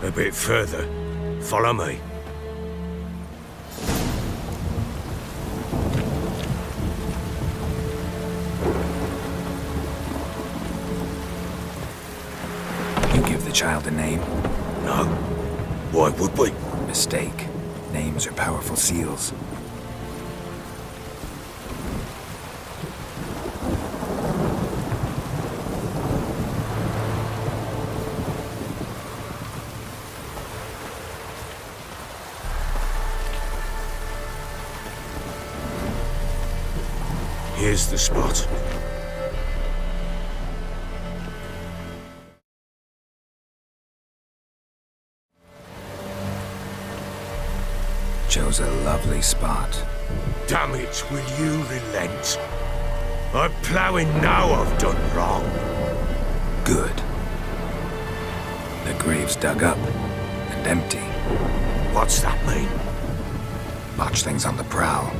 A bit further. Follow me. You give the child a name? No. Why would we? Mistake. Names are powerful seals. Here's the spot. Chose a lovely spot. Damn it, will you relent? I'm ploughing now I've done wrong. Good. The grave's dug up and empty. What's that mean? Watch things on the prowl.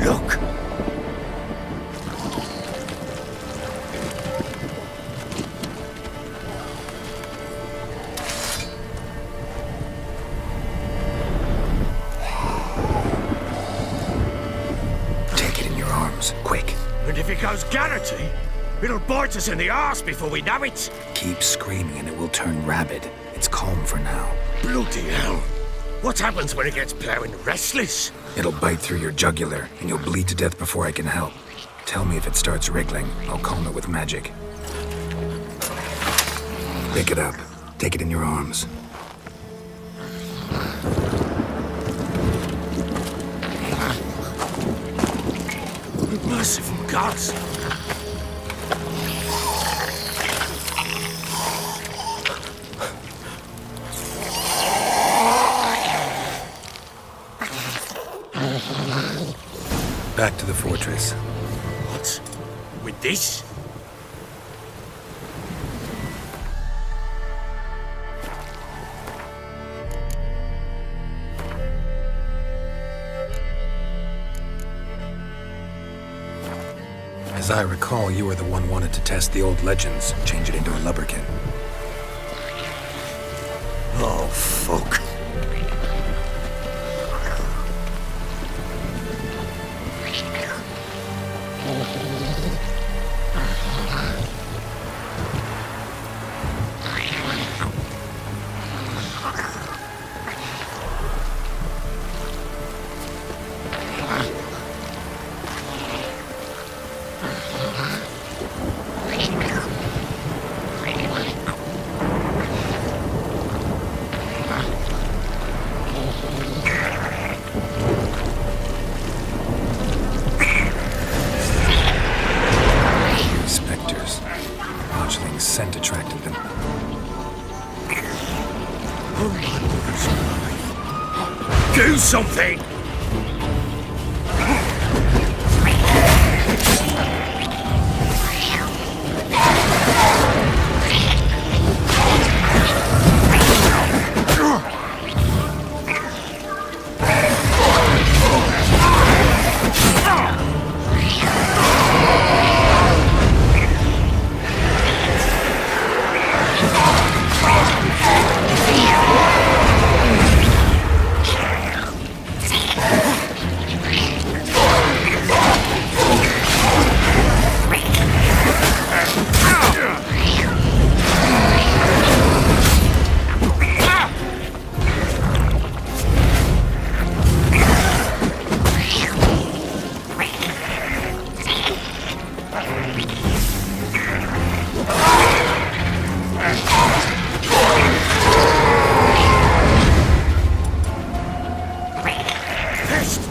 Look! Take it in your arms, quick. And if it goes Garrity, it'll bite us in the arse before we know it. Keep screaming and it will turn rabid. It's calm for now. Bloody hell. What happens when it gets ploughing restless? It'll bite through your jugular, and you'll bleed to death before I can help. Tell me if it starts wriggling. I'll calm it with magic. Pick it up. Take it in your arms. Merciful gods! Back to the fortress. What? With this? As I recall, you were the one wanted to test the old legends, change it into a lubberkin. Oh, fuck. Spectres. Watchling's scent attracted them. Do something!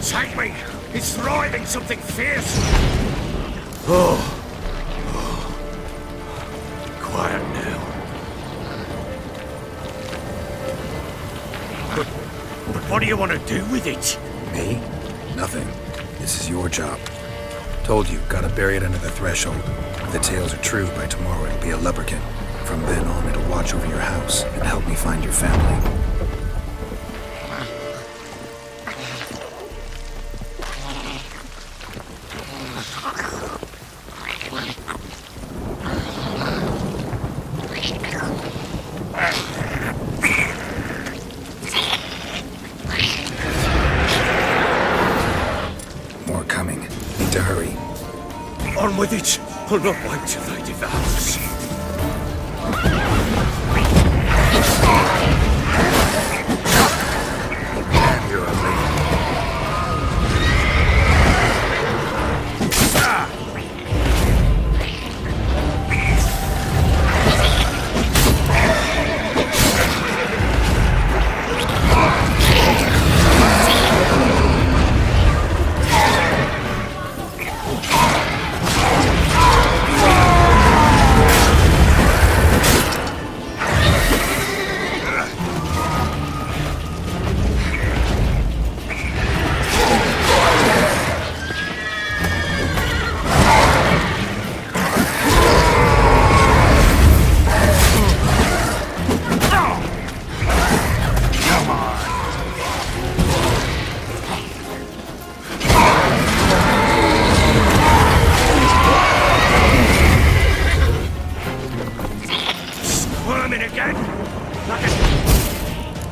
Take me! It's thriving something fierce! Oh. Quiet now. But what do you want to do with it? Me? Nothing. This is your job. Told you, gotta bury it under the threshold. If the tales are true, by tomorrow it'll be a lubberkin. From then on, it'll watch over your house and help me find your family. More coming. Need to hurry. On with it! I'll not wait till they devour us. Damn, you're a lady. Squirming again!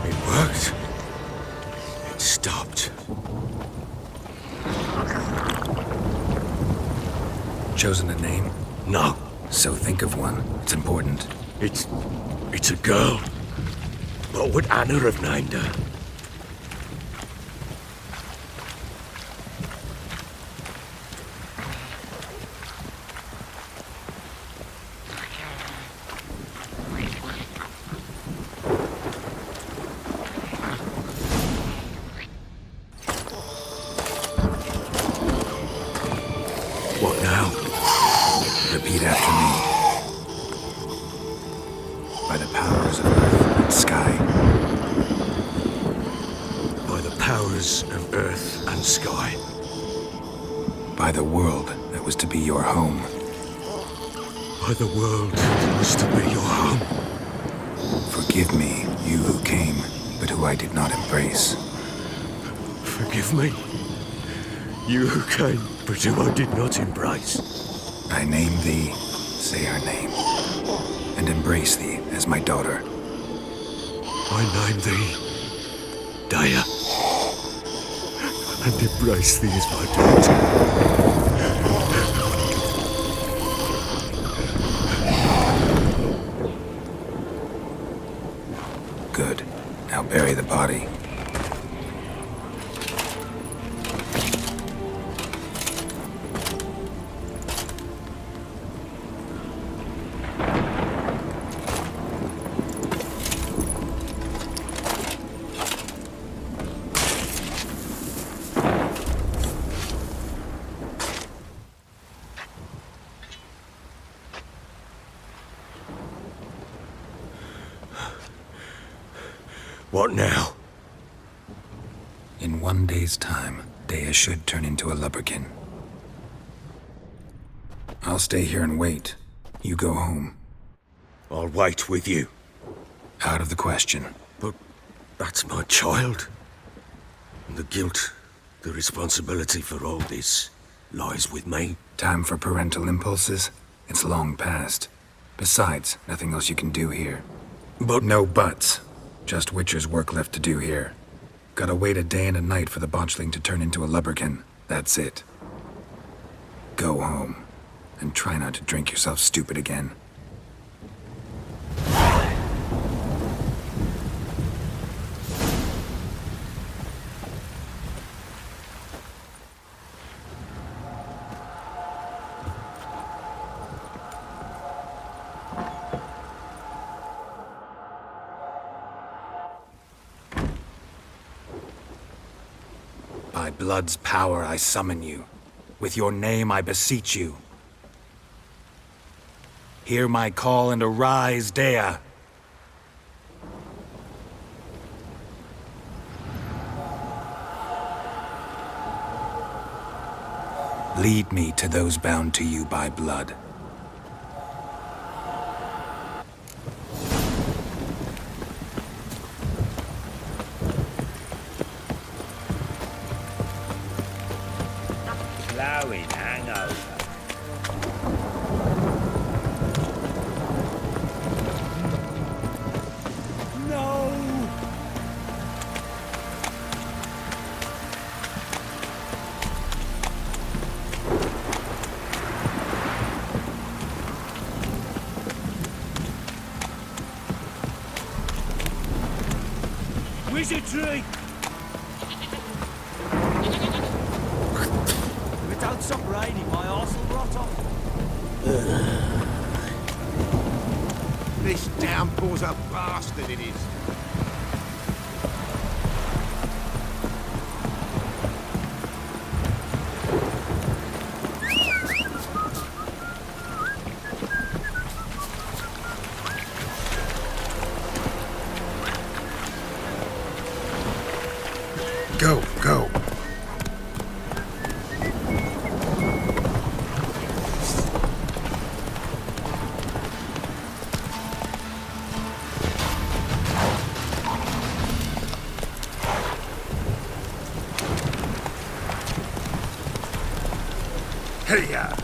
It worked. It stopped. Chosen a name? No, So think of one. It's important. it's a girl. What would Anna have named her? What now? Repeat after me. By the powers of earth and sky. By the powers of earth and sky. By the world that was to be your home. By the world that was to be your home. Forgive me, you who came, but who I did not embrace. Forgive me. You who came, but who I did not embrace. I name thee, say her name, and embrace thee as my daughter. I name thee Daya, and embrace thee as my daughter. Good. Now bury the body. What now? In 1 day's time, Dea should turn into a lubberkin. I'll stay here and wait. You go home. I'll wait with you. Out of the question. But that's my child. And the guilt, the responsibility for all this lies with me. Time for parental impulses? It's long past. Besides, nothing else you can do here. But No buts. Just Witcher's work left to do here. Gotta wait a day and a night for the botchling to turn into a lubberkin. That's it. Go home. And try not to drink yourself stupid again. By blood's power I summon you. With your name I beseech you. Hear my call and arise, Dea. Lead me to those bound to you by blood. Easy, tree! If it don't stop raining, my arse will rot off. This downpour's a bastard, it is. Go, go. Hey-ya!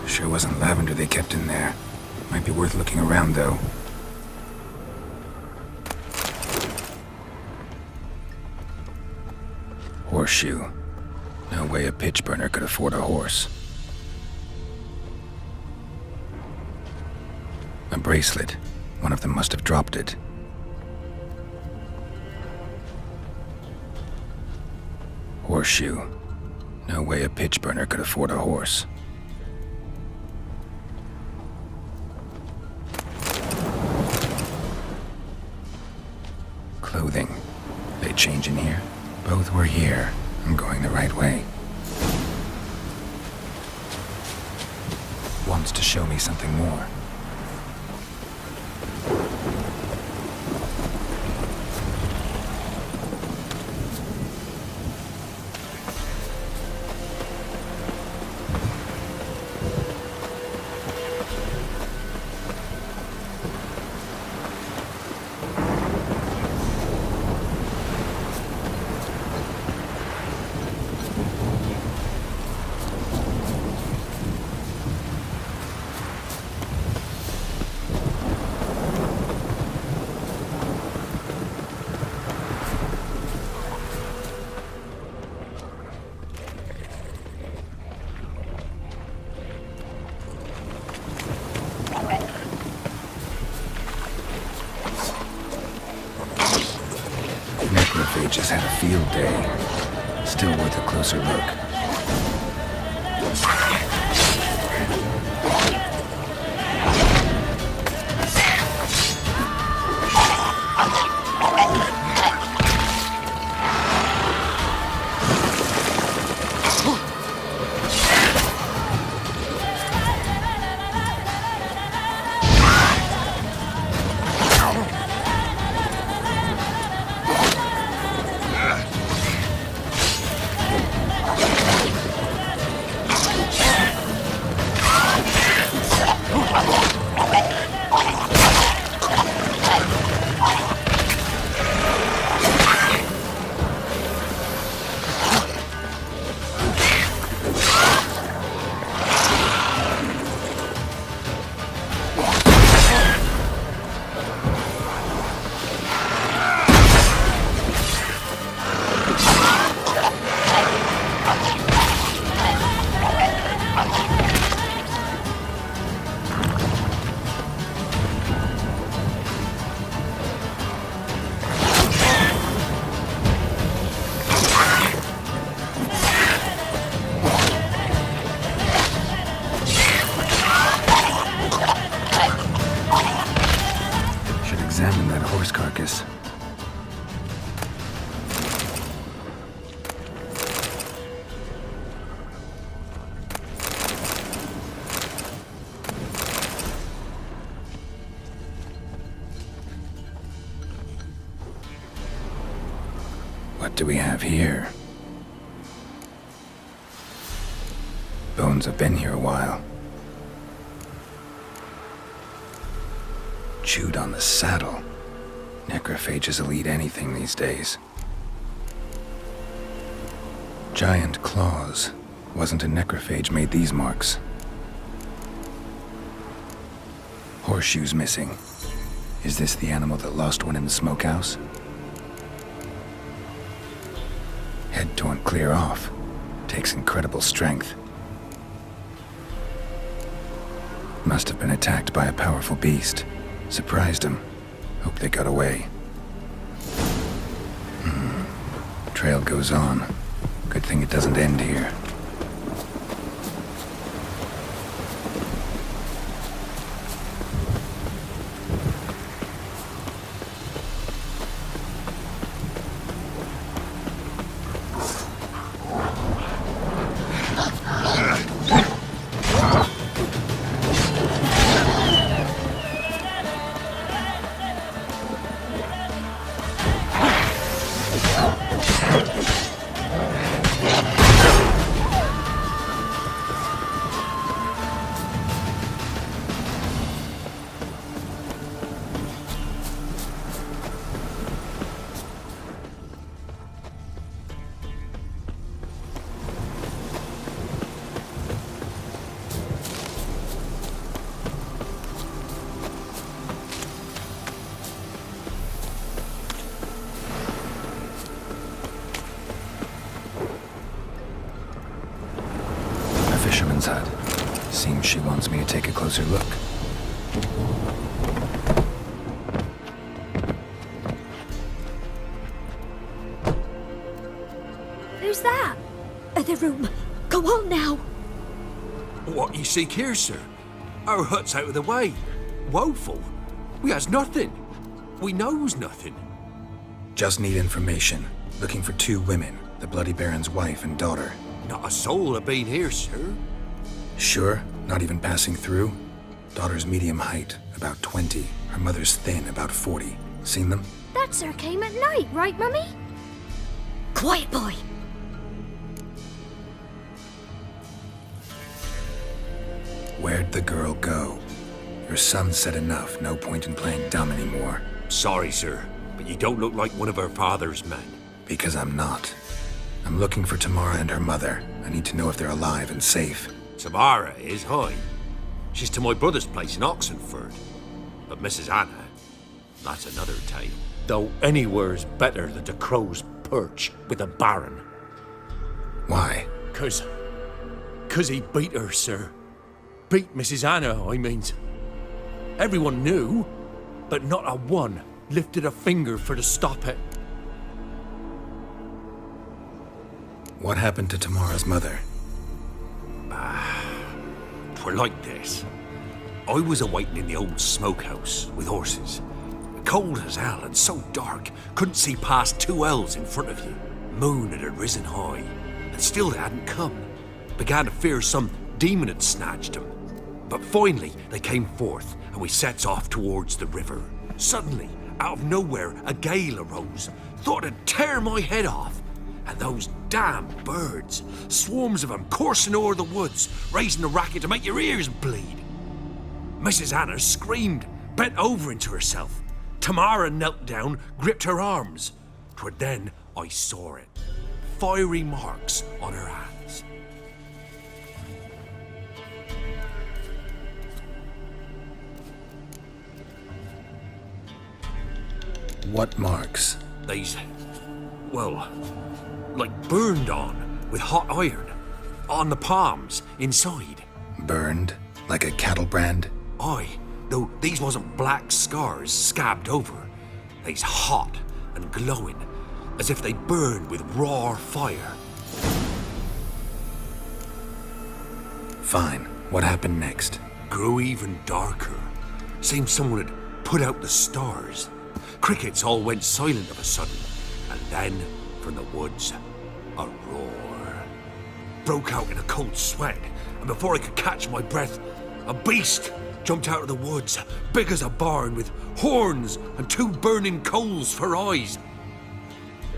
Sure wasn't lavender they kept in there. Might be worth looking around, though. Horseshoe. No way a pitch burner could afford a horse. A bracelet. One of them must have dropped it. Horseshoe. No way a pitch burner could afford a horse. Clothing. They change in here? Both were here. I'm going the right way. Wants to show me something more. Necrophages had a field day. Still worth a closer look. Examine that horse carcass. What do we have here? Bones have been here a while. Chewed on the saddle. Necrophages will eat anything these days. Giant claws. Wasn't a necrophage made these marks. Horseshoes missing. Is this the animal that lost one in the smokehouse? Head torn clear off. Takes incredible strength. Must have been attacked by a powerful beast. Surprised him. Hope they got away. Trail goes on. Good thing it doesn't end here. Fisherman's hut. Seems she wants me to take a closer look. Who's that? The room. Go on now. What you seek here, sir? Our hut's out of the way. Woeful. We has nothing. We knows nothing. Just need information. Looking for 2 women. The Bloody Baron's wife and daughter. Not a soul have been here, sir. Sure? Not even passing through? Daughter's medium height, about 20. Her mother's thin, about 40. Seen them? That sir came at night, right, Mummy? Quiet, boy. Where'd the girl go? Your son said enough. No point in playing dumb anymore. Sorry, sir, but you don't look like one of our father's men. Because I'm not. I'm looking for Tamara and her mother. I need to know if they're alive and safe. Tamara is, hi. She's to my brother's place in Oxenford. But Mrs. Anna, that's another tale. Though anywhere's better than the Crow's Perch with a baron. Why? 'Cause he beat her, sir. Beat Mrs. Anna, I means. Everyone knew, but not a one lifted a finger for to stop it. What happened to Tamara's mother? 'Twere like this. I was awaiting in the old smokehouse with horses. Cold as hell and so dark, couldn't see past 2 ells in front of you. Moon had risen high, and still they hadn't come. Began to fear some demon had snatched them. But finally they came forth, and we sets off towards the river. Suddenly, out of nowhere, a gale arose. Thought it'd tear my head off. And those damn birds, swarms of them coursing o'er the woods, raising a racket to make your ears bleed. Mrs. Anna screamed, bent over into herself. Tamara knelt down, gripped her arms. 'Twere then I saw it. Fiery marks on her hands. What marks? They's, well, like burned on with hot iron. On the palms, inside. Burned? Like a cattle brand? Aye, though these wasn't black scars scabbed over. They's hot and glowing, as if they burned with raw fire. Fine. What happened next? Grew even darker. Seemed someone had put out the stars. Crickets all went silent of a sudden, and then, from the woods, a roar. Broke out in a cold sweat, and before I could catch my breath, a beast jumped out of the woods, big as a barn, with horns and 2 burning coals for eyes.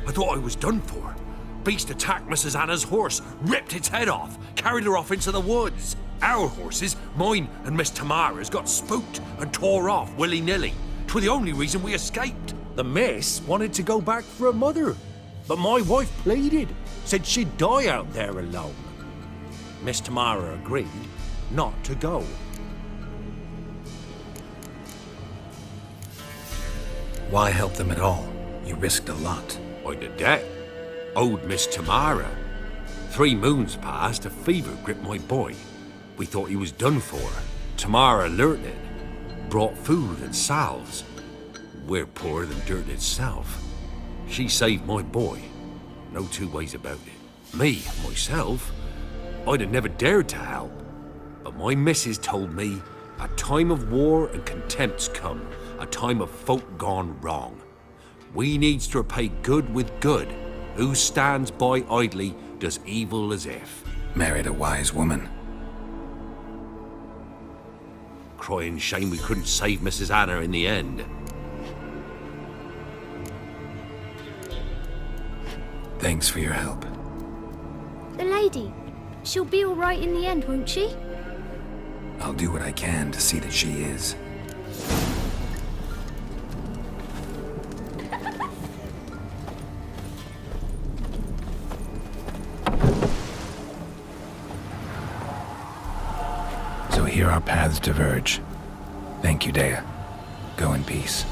I thought I was done for. Beast attacked Mrs. Anna's horse, ripped its head off, carried her off into the woods. Our horses, mine and Miss Tamara's, got spooked and tore off willy-nilly. 'Twere the only reason we escaped. The miss wanted to go back for her mother, but my wife pleaded, said she'd die out there alone. Miss Tamara agreed not to go. Why help them at all? You risked a lot. I'd a debt. owed Miss Tamara. 3 moons passed, a fever gripped my boy. We thought he was done for. Tamara learnt it, brought food and salves. We're poorer than dirt itself. She saved my boy. No 2 ways about it. Me, myself, I'd have never dared to help. But my missus told me a time of war and contempt's come, a time of folk gone wrong. We needs to repay good with good. Who stands by idly does evil as if. Married a wise woman. Crying shame we couldn't save Mrs. Anna in the end. Thanks for your help. The lady. She'll be all right in the end, won't she? I'll do what I can to see that she is. So here our paths diverge. Thank you, Dea. Go in peace.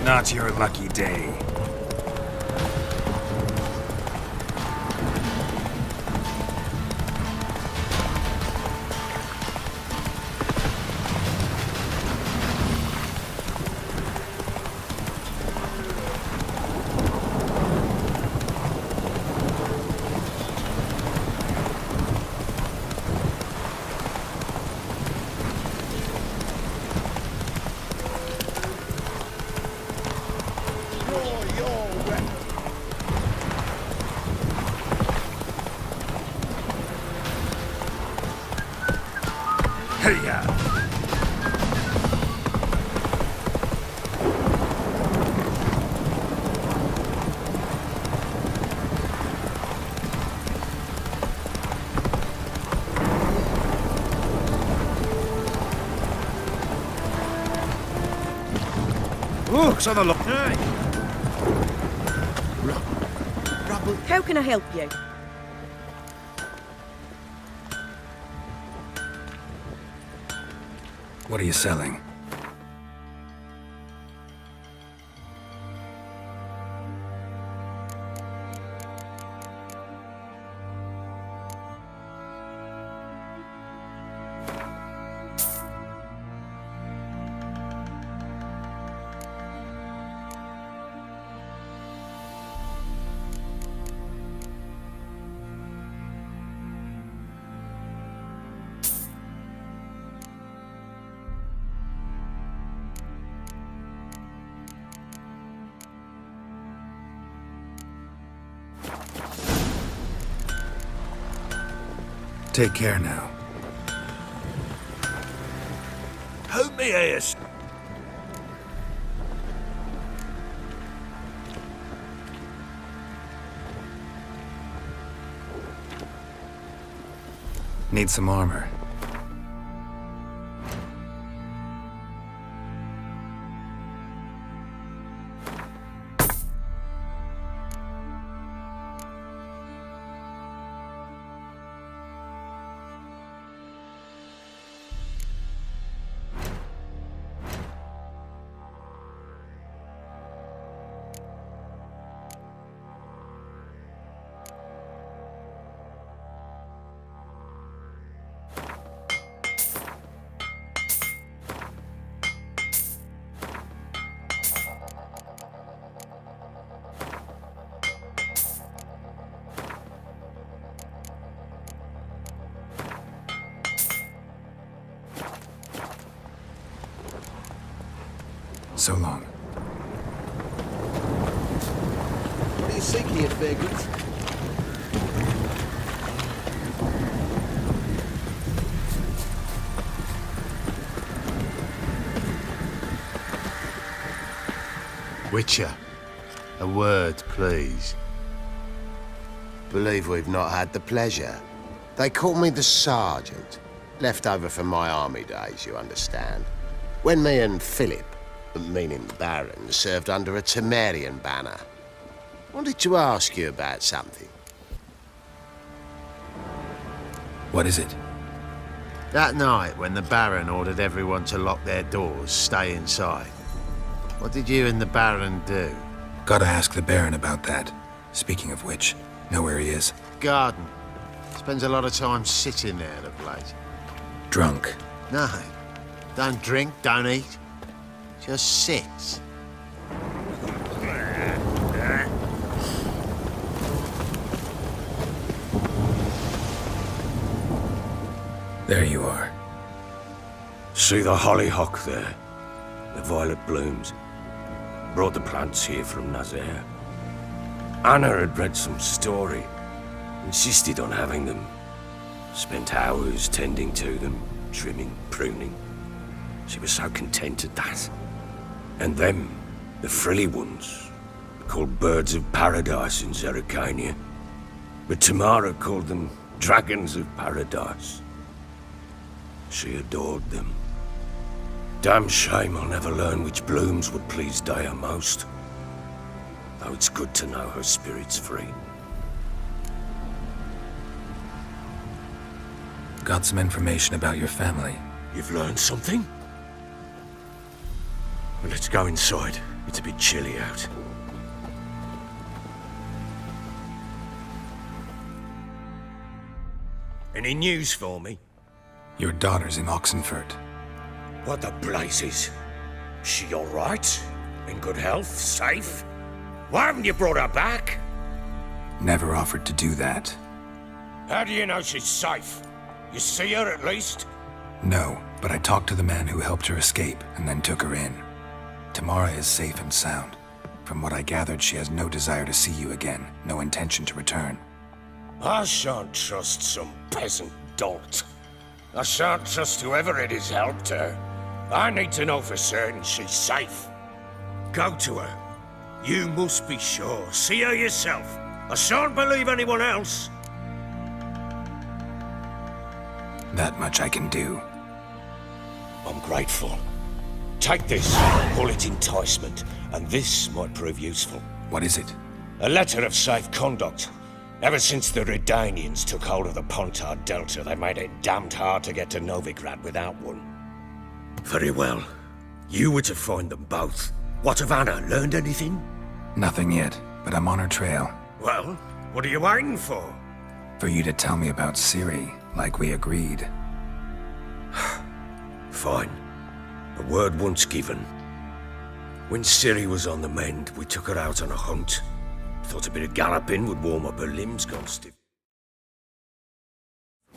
Not your lucky day. Hey-ya! Looks on the look. How can I help you? What are you selling? Take care now. Help me, Ace. Need some armor. So long. What do you seek here, vagrant? Witcher, a word, please. Believe we've not had the pleasure. They call me the Sergeant. Left over from my army days, you understand. When me and Philip, meaning the Baron, served under a Temerian banner. Wanted to ask you about something. What is it? That night, when the Baron ordered everyone to lock their doors, stay inside, what did you and the Baron do? Gotta ask the Baron about that. Speaking of which, know where he is? Garden. Spends a lot of time sitting there of late. Drunk. No. Don't drink, don't eat. Just sits. There you are. See the hollyhock there? The violet blooms. Brought the plants here from Nazaire. Anna had read some story. Insisted on having them. Spent hours tending to them, trimming, pruning. She was so content at that. And them, the frilly ones, called birds of paradise in Zerrikania. But Tamara called them dragons of paradise. She adored them. Damn shame I'll never learn which blooms would please Daya most. Though it's good to know her spirit's free. Got some information about your family. You've learned something? Well, let's go inside. It's a bit chilly out. Any news for me? Your daughter's in Oxenfurt. What the blazes? She all right? In good health? Safe? Why haven't you brought her back? Never offered to do that. How do you know she's safe? You see her at least? No, but I talked to the man who helped her escape and then took her in. Tamara is safe and sound. From what I gathered, she has no desire to see you again, no intention to return. I shan't trust some peasant dolt. I shan't trust whoever it is helped her. I need to know for certain she's safe. Go to her. You must be sure. See her yourself. I shan't believe anyone else. That much I can do. I'm grateful. Take this, call it enticement, and this might prove useful. What is it? A letter of safe conduct. Ever since the Redanians took hold of the Pontard Delta, they made it damned hard to get to Novigrad without one. Very well. You were to find them both. What of Anna? Learned anything? Nothing yet, but I'm on her trail. Well, what are you waiting for? For you to tell me about Ciri, like we agreed. Fine. A word once given. When Ciri was on the mend, we took her out on a hunt. Thought a bit of galloping would warm up her limbs, gone stiff.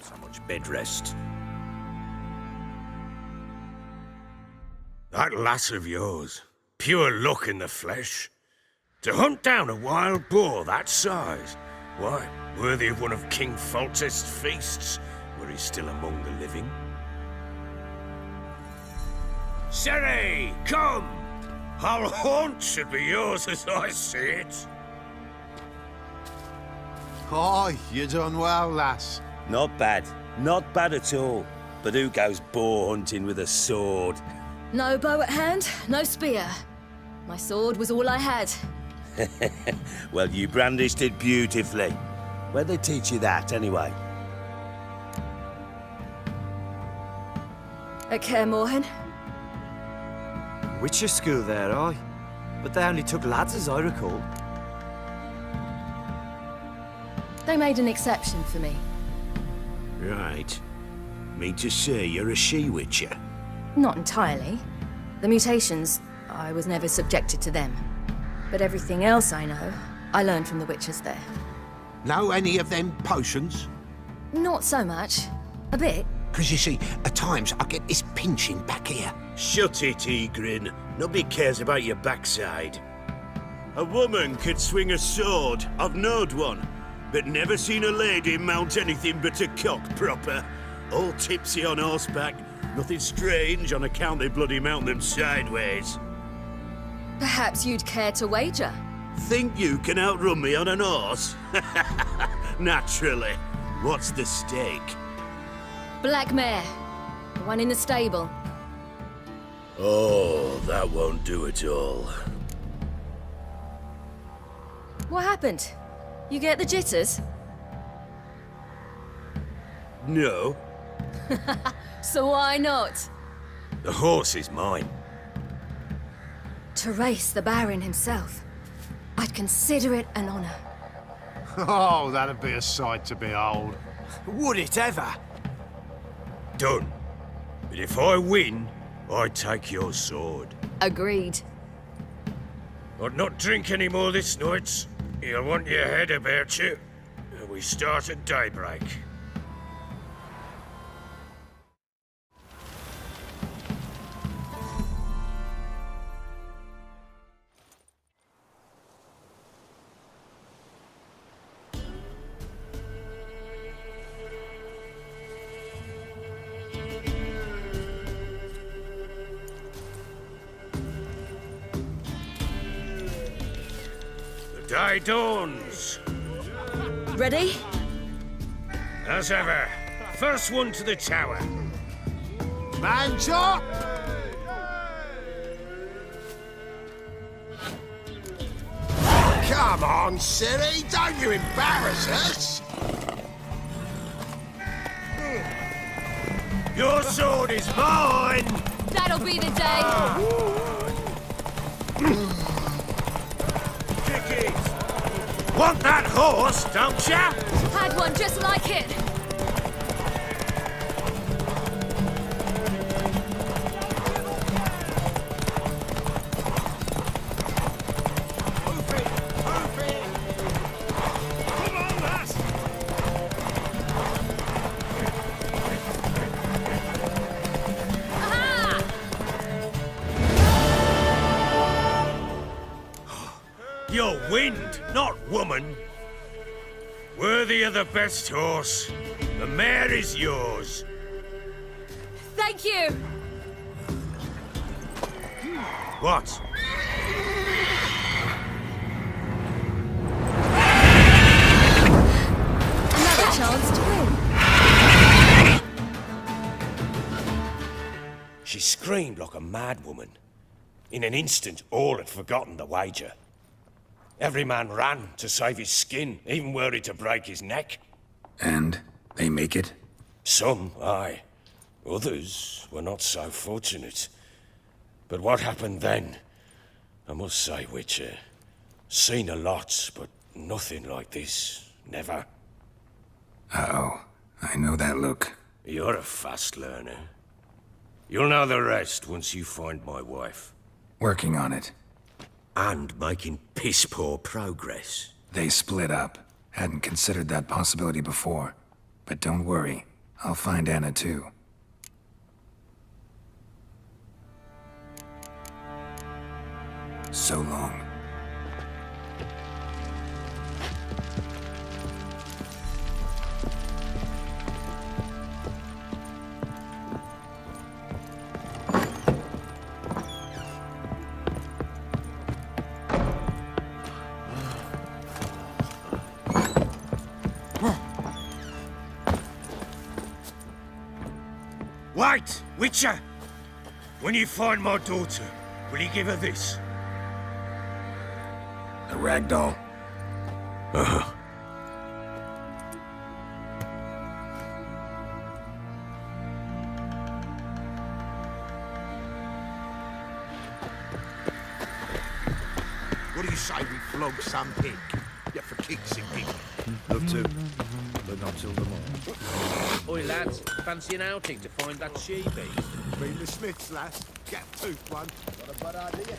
So much bed rest. That lass of yours, pure luck in the flesh. To hunt down a wild boar that size, why, worthy of one of King Foltest's feasts, were he still among the living. Ciri, come! Our haunt should be yours as I see it. Hi, you done well, lass. Not bad. Not bad at all. But who goes boar hunting with a sword? No bow at hand, no spear. My sword was all I had. Well, you brandished it beautifully. Where'd they teach you that, anyway? At Kaer Morhen. Witcher school there, aye. But they only took lads, as I recall. They made an exception for me. Right. Mean to say you're a she-witcher? Not entirely. The mutations, I was never subjected to them. But everything else I know, I learned from the witches there. Know any of them potions? Not so much. A bit, Because you see, at times I get this pinching back here. Shut it, Egrin. Nobody cares about your backside. A woman could swing a sword. I've knowed one. But never seen a lady mount anything but a cock proper. All tipsy on horseback. Nothing strange on account they bloody mount them sideways. Perhaps you'd care to wager? Think you can outrun me on an horse? Naturally. What's the stake? Black mare. The one in the stable. Oh, that won't do it all. What happened? You get the jitters? No. So why not? The horse is mine. To race the Baron himself. I'd consider it an honor. Oh, that'd be a sight to behold. Would it ever? Done. But if I win, I take your sword. Agreed. I'd not drink any more this night. You'll want your head about you. We start at daybreak. The day dawns. Ready? As ever, first one to the tower. Man chop! Come on, Ciri, don't you embarrass us! Your sword is mine! That'll be the day. Kick it! Want that horse, don't ya? Had one just like it. You're wind, not woman. Worthy of the best horse. The mare is yours. Thank you. What? Another chance to win. She screamed like a mad woman. In an instant, all had forgotten the wager. Every man ran to save his skin, even were he to break his neck. And they make it? Some, aye. Others were not so fortunate. But what happened then? I must say, Witcher, seen a lot, but nothing like this. Never. Uh-oh. I know that look. You're a fast learner. You'll know the rest once you find my wife. Working on it. And making piss-poor progress. They split up. Hadn't considered that possibility before. But don't worry. I'll find Anna too. So long. Wait, Witcher! When you find my daughter, will you give her this? A ragdoll. Uh-huh. What do you say we flog some pig? Yeah, for kicks and giggles. Love to, but not till the morning. Oi, lads, fancy an outing to find that she-beast? Been the Smiths, lass. Gap-toothed one. Got a bad idea.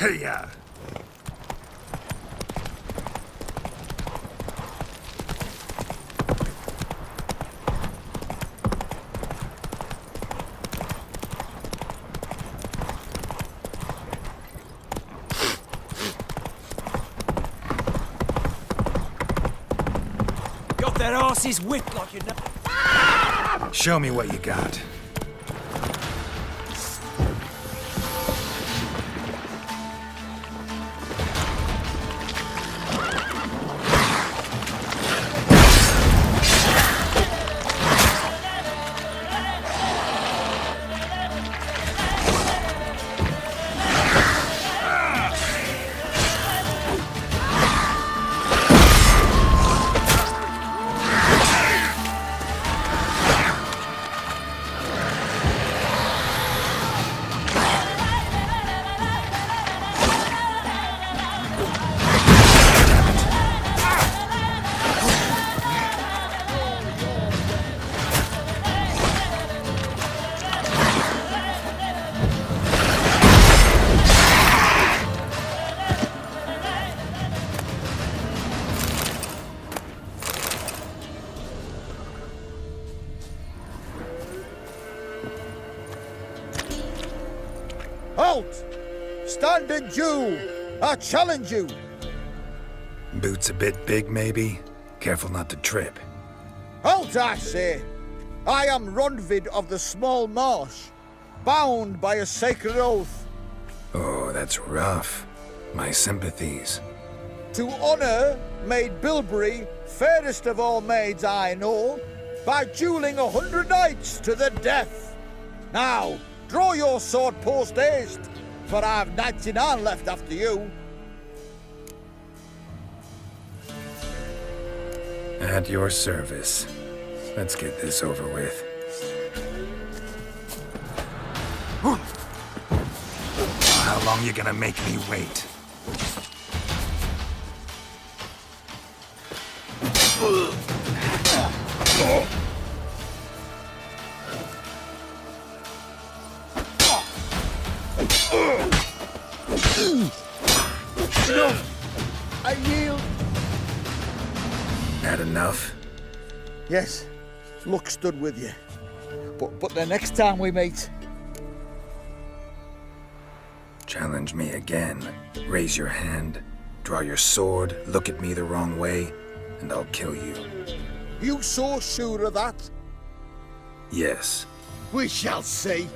Hey-ya! Got their asses whipped like you know. Show me what you got. Halt! Standing Jew! I challenge you! Boots a bit big, maybe? Careful not to trip. Halt, I say! I am Ronvid of the Small Marsh, bound by a sacred oath. Oh, that's rough. My sympathies. To honor Maid Bilberry, fairest of all maids I know, by dueling 100 knights to the death. Now, draw your sword post haste, for I've 99 left after you. At your service. Let's get this over with. How long you gonna make me wait? No! I yield! Had enough? Yes, luck stood with you. But the next time we meet... Challenge me again. Raise your hand, draw your sword, look at me the wrong way, and I'll kill you. You so sure of that? Yes. We shall see.